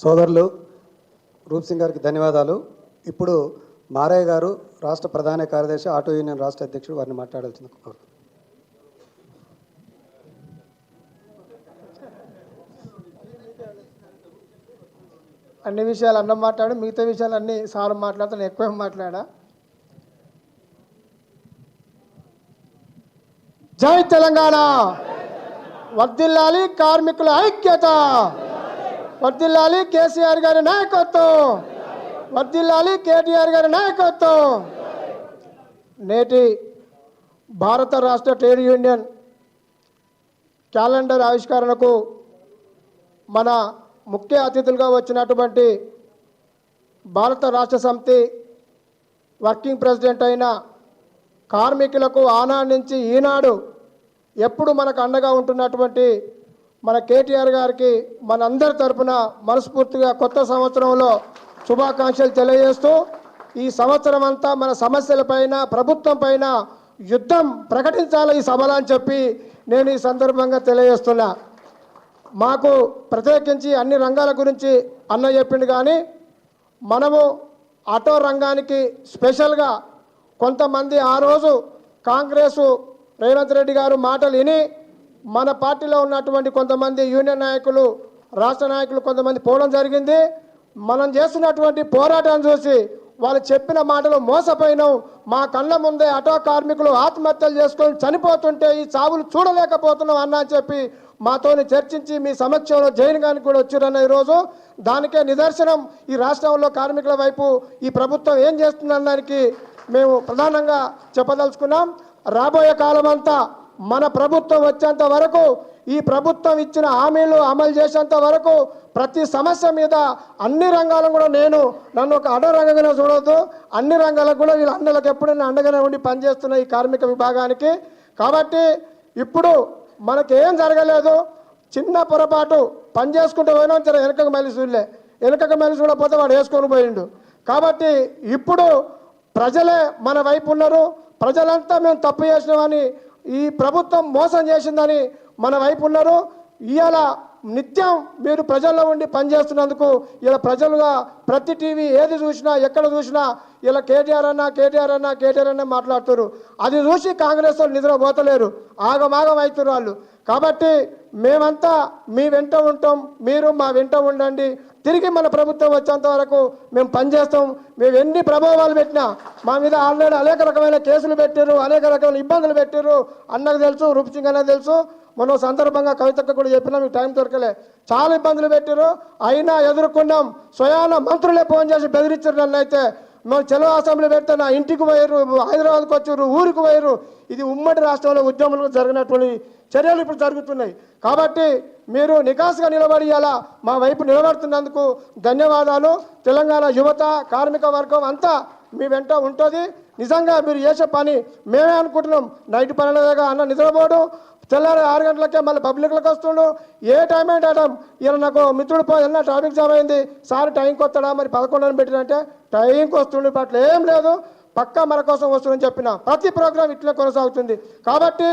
సోదరులు రూప్ సింగ్ గారికి ధన్యవాదాలు. ఇప్పుడు మారయ్య గారు రాష్ట్ర ప్రధాన కార్యదర్శి ఆటో యూనియన్ రాష్ట్ర అధ్యక్షుడు వారిని మాట్లాడాల్సింది కోరుతున్నాను. అన్ని విషయాలు అన్నం మాట్లాడు, మిగతా విషయాలు అన్నీ సార్ మాట్లాడుతాను, ఎక్కువ మాట్లాడా. జై తెలంగాణ, వర్ధిల్లాలి కార్మికుల ఐక్యత, వర్ధిల్లాలి కేసీఆర్ గారి నాయకత్వం, వర్ధిల్లాలి కేటీఆర్ గారి నాయకత్వం. నేటి భారత రాష్ట్ర ట్రేడ్ యూనియన్ క్యాలెండర్ ఆవిష్కరణకు మన ముఖ్య అతిథులుగా వచ్చినటువంటి భారత రాష్ట్ర సమితి వర్కింగ్ ప్రెసిడెంట్ అయిన కార్మికులకు ఆనాడు నుంచి ఈనాడు ఎప్పుడు మనకు అండగా ఉంటున్నటువంటి మన కేటీఆర్ గారికి మనందరి తరపున మనస్ఫూర్తిగా కొత్త సంవత్సరంలో శుభాకాంక్షలు తెలియజేస్తూ, ఈ సంవత్సరం అంతా మన సమస్యలపైన ప్రభుత్వం పైన యుద్ధం ప్రకటించాలి ఈ సభలో అని చెప్పి నేను ఈ సందర్భంగా తెలియజేస్తున్నా. మాకు ప్రత్యేకించి అన్ని రంగాల గురించి అన్న చెప్పిండు, కానీ మనము ఆటో రంగానికి స్పెషల్గా కొంతమంది ఆ రోజు కాంగ్రెసు రేవంత్ రెడ్డి గారు మాటలు విని మన పార్టీలో ఉన్నటువంటి కొంతమంది యూనియన్ నాయకులు, రాష్ట్ర నాయకులు కొంతమంది పోవడం జరిగింది. మనం చేస్తున్నటువంటి పోరాటాన్ని చూసి వాళ్ళు చెప్పిన మాటలు మోసపోయినాం. మా కళ్ళ ముందే ఆటో కార్మికులు ఆత్మహత్యలు చేసుకొని చనిపోతుంటే ఈ చావులు చూడలేకపోతున్నాం అన్న అని చెప్పి మాతోని చర్చించి మీ సమక్షంలో జైన్ గారికి కూడా వచ్చారన్న ఈరోజు దానికే నిదర్శనం ఈ రాష్ట్రంలో కార్మికుల వైపు ఈ ప్రభుత్వం ఏం చేస్తుందనడానికి మేము ప్రధానంగా చెప్పదలుచుకున్నాం. రాబోయే కాలం అంతా మన ప్రభుత్వం వచ్చేంత వరకు, ఈ ప్రభుత్వం ఇచ్చిన హామీలు అమలు చేసేంత వరకు ప్రతి సమస్య మీద అన్ని రంగాలను కూడా నన్ను ఒక అడ రంగంగా చూడవద్దు, అన్ని రంగాలకు కూడా వీళ్ళ అన్నలకు ఎప్పుడైనా అండగానే ఉండి పనిచేస్తున్న ఈ కార్మిక విభాగానికి. కాబట్టి ఇప్పుడు మనకేం జరగలేదు, చిన్న పొరపాటు పని చేసుకుంటూ పోయినా సరే వెనకకు మళ్ళీ చూడలే, వెనకకు మళ్ళీ చూడకపోతే వాడు వేసుకొని పోయిండు. కాబట్టి ఇప్పుడు ప్రజలే మన వైపు ఉన్నారు, ప్రజలంతా మేము తప్పు చేసినామని, ఈ ప్రభుత్వం మోసం చేసిందని మన వైపు ఉన్నారు. ఇవాళ నిత్యం మీరు ప్రజల్లో ఉండి పనిచేస్తున్నందుకు ఇలా ప్రజలుగా ప్రతి టీవీ ఏది చూసినా ఎక్కడ చూసినా ఇలా కేటీఆర్ అన్న మాట్లాడుతారు. అది చూసి కాంగ్రెస్ వాళ్ళు నిద్రపోతలేరు, ఆగమాగం అవుతారు వాళ్ళు. కాబట్టి మేమంతా మీ వెంట ఉంటాం, మీరు మా వెంట ఉండండి. తిరిగి మన ప్రభుత్వం వచ్చేంత వరకు మేము పనిచేస్తాం. మేము ఎన్ని ప్రభావాలు పెట్టినా మా మీద ఆల్రెడీ అనేక రకమైన కేసులు పెట్టారు, అనేక రకమైన ఇబ్బందులు పెట్టారు. అన్నకు తెలుసు, రూప్ సింగ్ అన్నకు తెలుసు. మనం సందర్భంగా కవితకు కూడా చెప్పినా మీకు టైం దొరకలే, చాలా ఇబ్బందులు పెట్టారు. అయినా ఎదుర్కొన్నాం. స్వయాన మంత్రులే ఫోన్ చేసి బెదిరించారు నన్ను. అయితే మేము చెలో అసెంబ్లీ పెడితే నా ఇంటికి పోయారు, హైదరాబాద్కి వచ్చారు, ఊరికి పోయారు. ఇది ఉమ్మడి రాష్ట్రంలో ఉద్యమంలో జరిగినటువంటి చర్యలు ఇప్పుడు జరుగుతున్నాయి. కాబట్టి మీరు నికాసుగా నిలబడి అలా మా వైపు నిలబడుతున్నందుకు ధన్యవాదాలు. తెలంగాణ యువత, కార్మిక వర్గం అంతా మీ వెంట ఉంటుంది. నిజంగా మీరు చేసే పని మేమే అనుకుంటున్నాం. నైట్ పనులగా అన్న నిద్రపోవడం, తెల్లారి 6 గంటలకే మళ్ళీ పబ్లిక్లకు వస్తుండు. ఏ టైం అంటే టైం. ఇలా నాకు మిత్రుడు పోయినా ట్రాఫిక్ జామ్ అయింది, సార్ టైంకి వస్తాడా, మరి 11 పెట్టినంటే టైంకి వస్తుండే. అట్లా ఏం లేదు, పక్కా మన కోసం వస్తుందని చెప్పిన ప్రతి ప్రోగ్రాం ఇట్లా కొనసాగుతుంది. కాబట్టి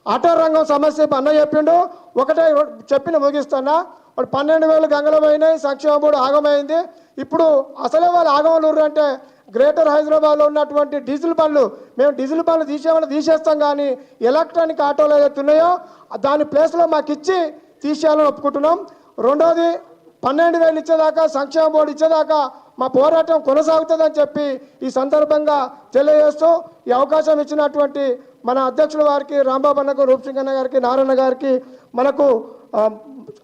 ఆటో రంగం సమస్య అన్న చెప్పిండు, ఒకటే చెప్పిన ముగిస్తున్నా. వాడు 12,000 గంగలు పోయినాయి, సంక్షేమ బోర్డు ఆగమైంది. ఇప్పుడు అసలే వాళ్ళు ఆగమలూరు అంటే గ్రేటర్ హైదరాబాద్లో ఉన్నటువంటి డీజిల్ బండ్లు, మేము డీజిల్ బండ్లు తీసేస్తాం, కానీ ఎలక్ట్రానిక్ ఆటోలు ఏదైతే ఉన్నాయో దాని ప్లేస్లో మాకు ఇచ్చి తీసేయాలని ఒప్పుకుంటున్నాం. రెండోది 12,000 ఇచ్చేదాకా, సంక్షేమ బోర్డు ఇచ్చేదాకా మా పోరాటం కొనసాగుతుందని చెప్పి ఈ సందర్భంగా తెలియజేస్తూ, ఈ అవకాశం ఇచ్చినటువంటి మన అధ్యక్షుల వారికి, రాంబాబు అన్నకు, రూప్ సింగ్ అన్న గారికి, నారాయణ గారికి, మనకు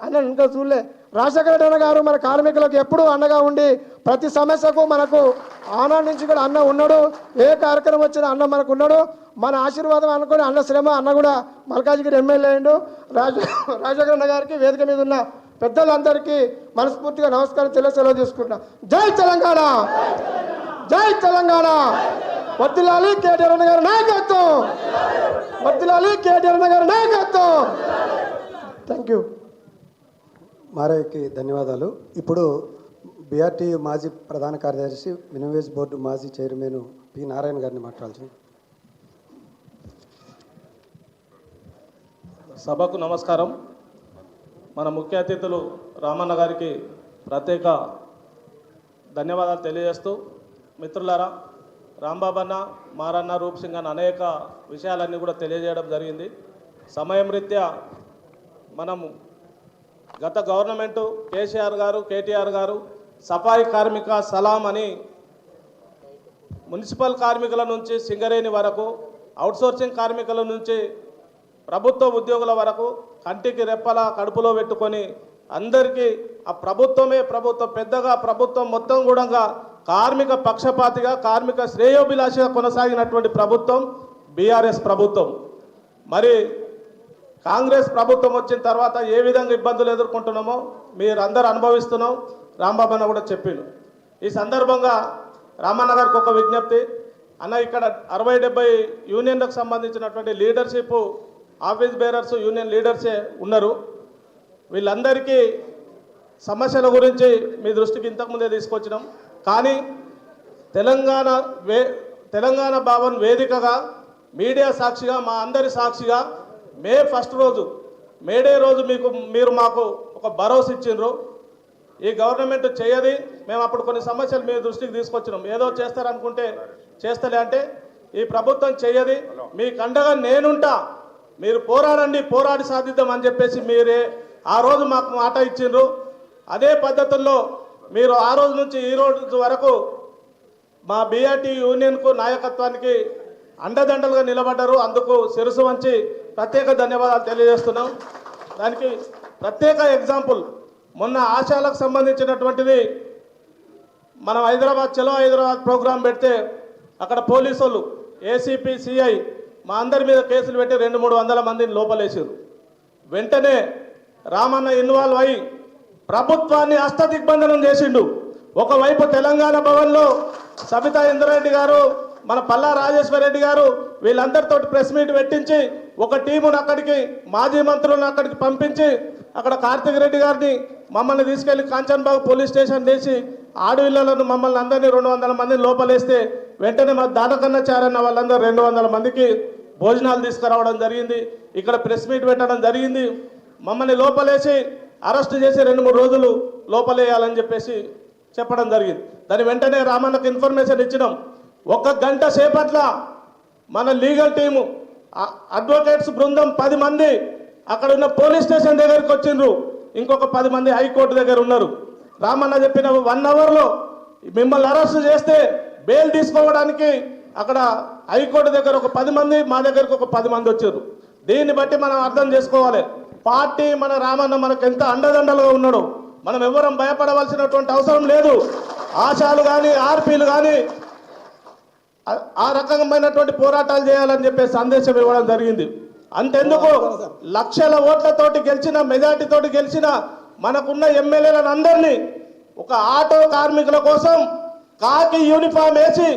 అన్న ఇంకా చూడలే రాజశేఖర రెడ్డి అన్న గారు మన కార్మికులకు ఎప్పుడూ అండగా ఉండి ప్రతి సమస్యకు మనకు ఆనాడు నుంచి కూడా అన్న ఉన్నాడు. ఏ కార్యక్రమం వచ్చినా అన్న మనకు ఉన్నాడు. మన ఆశీర్వాదం అనుకుని అన్న శ్రమ అన్న కూడా మల్కాజ్గిరి ఎమ్మెల్యే అయ్యిండు. రాజశేఖర అన్న గారికి, వేదిక మీద ఉన్న పెద్దలందరికీ మనస్ఫూర్తిగా నమస్కారం సెలవు తీసుకుంటున్నా. జై తెలంగాణ, జై తెలంగాణ. వర్ధిల్లాలి కేటీఆర్ అన్న గారి నాయకత్వం, వర్ధిల్లాలి కేటీఆర్ అన్న గారి నాయకత్వం. Thank you. మారయ్యకి ధన్యవాదాలు. ఇప్పుడు బీఆర్టీ మాజీ ప్రధాన కార్యదర్శి, మినివేజ్ బోర్డు మాజీ చైర్మన్ పి నారాయణ గారిని మాట్లాడాల్సింది. సభకు నమస్కారం. మన ముఖ్య అతిథులు రామన్న గారికి ప్రత్యేక ధన్యవాదాలు తెలియజేస్తూ, మిత్రులారా, రాంబాబు అన్న, మారన్న, రూప్ సింగ్ అన్న అనేక విషయాలన్నీ కూడా తెలియజేయడం జరిగింది. సమయం రీత్యా మనము గత గవర్నమెంటు కేసీఆర్ గారు, కేటీఆర్ గారు సఫాయి కార్మిక సలాం అని మున్సిపల్ కార్మికుల నుంచి సింగరేణి వరకు, అవుట్సోర్సింగ్ కార్మికుల నుంచి ప్రభుత్వ ఉద్యోగుల వరకు కంటికి రెప్పల కడుపులో పెట్టుకొని అందరికీ ఆ ప్రభుత్వమే ప్రభుత్వం, పెద్దగా ప్రభుత్వం మొత్తం కూడా కార్మిక పక్షపాతిగా, కార్మిక శ్రేయోభిలాషిగా కొనసాగినటువంటి ప్రభుత్వం బీఆర్ఎస్ ప్రభుత్వం. మరి కాంగ్రెస్ ప్రభుత్వం వచ్చిన తర్వాత ఏ విధంగా ఇబ్బందులు ఎదుర్కొంటున్నామో మీరందరూ అనుభవిస్తున్నాం. రాంబాబు అన్న కూడా చెప్పిండు. ఈ సందర్భంగా రామన్న గారికి ఒక విజ్ఞప్తి అన్న, ఇక్కడ 60-70 యూనియన్లకు సంబంధించినటువంటి లీడర్షిప్ ఆఫీస్ బేరర్స్ యూనియన్ లీడర్సే ఉన్నారు. వీళ్ళందరికీ సమస్యల గురించి మీ దృష్టికి ఇంతకుముందే తీసుకొచ్చినాం. కానీ తెలంగాణ భవన్ వేదికగా మీడియా సాక్షిగా, మా అందరి సాక్షిగా మే 1 రోజు, మేడే రోజు మీరు మాకు ఒక భరోసా ఇచ్చిండ్రు. ఈ గవర్నమెంట్ చేయది, మేము అప్పుడు కొన్ని సమస్యలు మీ దృష్టికి తీసుకొచ్చినాం. ఏదో చేస్తారనుకుంటే చేస్తలే అంటే ఈ ప్రభుత్వం చేయది, మీకు అండగా నేనుంటా, మీరు పోరాడండి, పోరాడి సాధిద్దాం అని చెప్పేసి మీరే ఆ రోజు మాకు మాట ఇచ్చిండ్రు. అదే పద్ధతుల్లో మీరు ఆ రోజు నుంచి ఈ రోజు వరకు మా బీఆర్టీ యూనియన్కు నాయకత్వానికి అండదండలుగా నిలబడ్డారు. అందుకు శిరసు వంచి ప్రత్యేక ధన్యవాదాలు తెలియజేస్తున్నాం. దానికి ప్రత్యేక ఎగ్జాంపుల్ మొన్న ఆశాలకు సంబంధించినటువంటిది, మనం చలో హైదరాబాద్ ప్రోగ్రాం పెడితే అక్కడ పోలీసు వాళ్ళు ఏసీపీ, సిఐ మా అందరి మీద కేసులు పెట్టి 200-300 మందిని లోపలేసారు. వెంటనే రామన్న ఇన్వాల్వ్ అయ్యి ప్రభుత్వాన్ని అష్టదిగ్బంధనం చేసిండు. ఒకవైపు తెలంగాణ భవన్లో సబితా ఇంద్రారెడ్డి గారు, మన పల్లా రాజేశ్వర రెడ్డి గారు వీళ్ళందరితో ప్రెస్ మీట్ పెట్టించి ఒక టీమును అక్కడికి, మాజీ మంత్రులను అక్కడికి పంపించి అక్కడ కార్తిక్ రెడ్డి గారిని మమ్మల్ని తీసుకెళ్లి కాంచన్బాగ్ పోలీస్ స్టేషన్ వేసి ఆడవిళ్ళను మమ్మల్ని అందరినీ 200 మందిని లోపలేస్తే వెంటనే మా దానకన్నాచారన్న వాళ్ళందరూ 200 మందికి భోజనాలు తీసుకురావడం జరిగింది. ఇక్కడ ప్రెస్ మీట్ పెట్టడం జరిగింది. మమ్మల్ని లోపలేసి అరెస్ట్ చేసి 2-3 రోజులు లోపలేయాలని చెప్పేసి చెప్పడం జరిగింది. దాని వెంటనే రామన్నకు ఇన్ఫర్మేషన్ ఇచ్చినాం. 1 గంట సేపట్ల మన లీగల్ టీము, అడ్వకేట్స్ బృందం 10 మంది అక్కడ ఉన్న పోలీస్ స్టేషన్ దగ్గరికి వచ్చిండ్రు. ఇంకొక 10 మంది హైకోర్టు దగ్గర ఉన్నారు. రామన్న చెప్పిన 1 అవర్లో మిమ్మల్ని అరెస్ట్ చేస్తే బెయిల్ తీసుకోవడానికి అక్కడ హైకోర్టు దగ్గర ఒక 10 మంది, మా దగ్గరకు ఒక 10 మంది వచ్చారు. దీన్ని బట్టి మనం అర్థం చేసుకోవాలి, పార్టీ మన రామన్న మనకు ఎంత అండదండలుగా ఉన్నాడు. మనం ఎవరం భయపడవలసినటువంటి అవసరం లేదు. ఆశాలు కానీ, ఆర్పీలు కానీ ఆ రకమైనటువంటి పోరాటాలు చేయాలని చెప్పే సందేశం ఇవ్వడం జరిగింది. అంతెందుకు, లక్షల ఓట్లతోటి గెలిచిన, మెజార్టీతోటి గెలిచిన మనకున్న ఎమ్మెల్యేలను అందరినీ ఒక ఆటో కార్మికుల కోసం కాకి యూనిఫామ్ వేసి